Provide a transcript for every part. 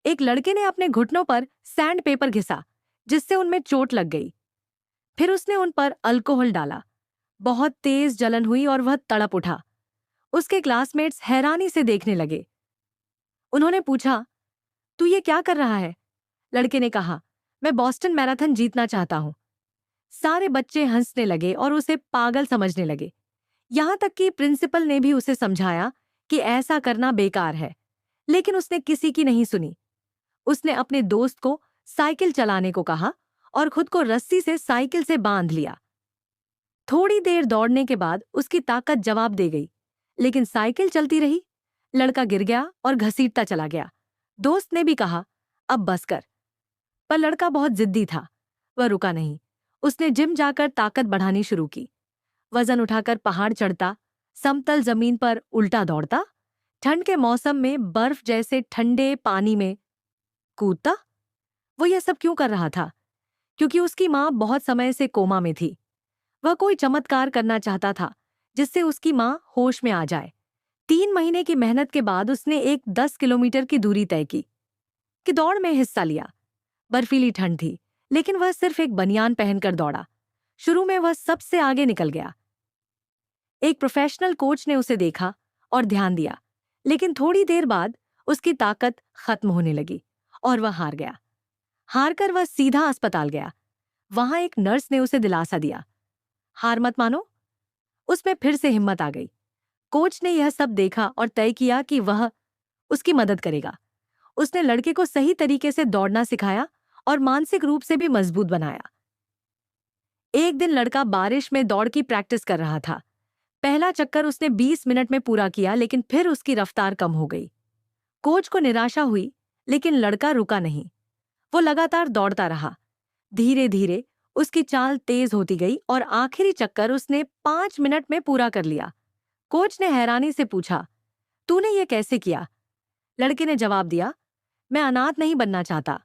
एक लड़के ने अपने घुटनों पर सैंड पेपर घिसा, जिससे उनमें चोट लग गई। फिर उसने उन पर अल्कोहल डाला। बहुत तेज जलन हुई और वह तड़प उठा। उसके क्लासमेट्स हैरानी से देखने लगे। उन्होंने पूछा, तू ये क्या कर रहा है? लड़के ने कहा, मैं बॉस्टन मैराथन जीतना चाहता हूं। सारे बच्चे हंसने लगे और उसे पागल समझने लगे। यहां तक कि प्रिंसिपल ने भी उसे समझाया कि ऐसा करना बेकार है, लेकिन उसने किसी की नहीं सुनी। उसने अपने दोस्त को साइकिल चलाने को कहा और खुद को रस्सी से साइकिल से बांध लिया। थोड़ी देर दौड़ने के बाद उसकी ताकत जवाब दे गई, लेकिन साइकिल चलती रही। लड़का गिर गया और घसीटता चला गया। दोस्त ने भी कहा, अब बस कर। पर लड़का बहुत जिद्दी था। वह रुका नहीं। उसने जिम जाकर ताकत बढ़ानी शुरू की। वजन उठाकर पहाड़ चढ़ता, समतल जमीन पर उल्टा दौड़ता, ठंड के मौसम में बर्फ जैसे ठंडे पानी में कूदता। वो यह सब क्यों कर रहा था? क्योंकि उसकी माँ बहुत समय से कोमा में थी। वह कोई चमत्कार करना चाहता था जिससे उसकी माँ होश में आ जाए। 3 महीने की मेहनत के बाद उसने एक 10 किलोमीटर की दूरी तय की कि दौड़ में हिस्सा लिया। बर्फीली ठंड थी, लेकिन वह सिर्फ एक बनियान पहनकर दौड़ा। शुरू में वह सबसे आगे निकल गया। एक प्रोफेशनल कोच ने उसे देखा और ध्यान दिया, लेकिन थोड़ी देर बाद उसकी ताकत खत्म होने लगी और वह हार गया। हारकर वह सीधा अस्पताल गया। वहां एक नर्स ने उसे दिलासा दिया, हार मत मानो। उसमें फिर से हिम्मत आ गई। कोच ने यह सब देखा और तय किया कि वह उसकी मदद करेगा। उसने लड़के को सही तरीके से दौड़ना सिखाया और मानसिक रूप से भी मजबूत बनाया। एक दिन लड़का बारिश में दौड़ की प्रैक्टिस कर रहा था। पहला चक्कर उसने 20 मिनट में पूरा किया, लेकिन फिर उसकी रफ्तार कम हो गई। कोच को निराशा हुई, लेकिन लड़का रुका नहीं। वो लगातार दौड़ता रहा। धीरे धीरे उसकी चाल तेज होती गई और आखिरी चक्कर उसने 5 मिनट में पूरा कर लिया। कोच ने हैरानी से पूछा, तूने ये कैसे किया? लड़के ने जवाब दिया, मैं अनाथ नहीं बनना चाहता।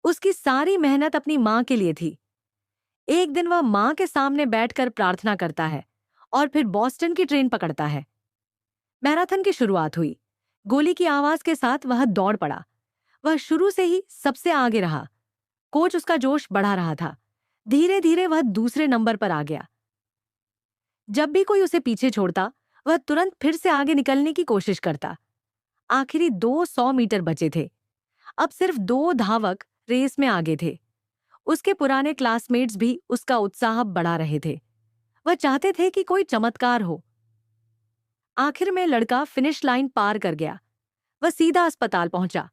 उसकी सारी मेहनत अपनी माँ के लिए थी। एक दिन वह माँ के सामने बैठकर प्रार्थना करता है और फिर बॉस्टन की ट्रेन पकड़ता है। मैराथन की शुरुआत हुई। गोली की आवाज के साथ वह दौड़ पड़ा। वह शुरू से ही सबसे आगे रहा। कोच उसका जोश बढ़ा रहा था। धीरे धीरे वह दूसरे नंबर पर आ गया। जब भी कोई उसे पीछे छोड़ता, वह तुरंत फिर से आगे निकलने की कोशिश करता। आखिरी 200 मीटर बचे थे। अब सिर्फ 2 धावक रेस में आगे थे। उसके पुराने क्लासमेट्स भी उसका उत्साह बढ़ा रहे थे। वह चाहते थे कि कोई चमत्कार हो। आखिर में लड़का फिनिश लाइन पार कर गया। वह सीधा अस्पताल पहुंचा।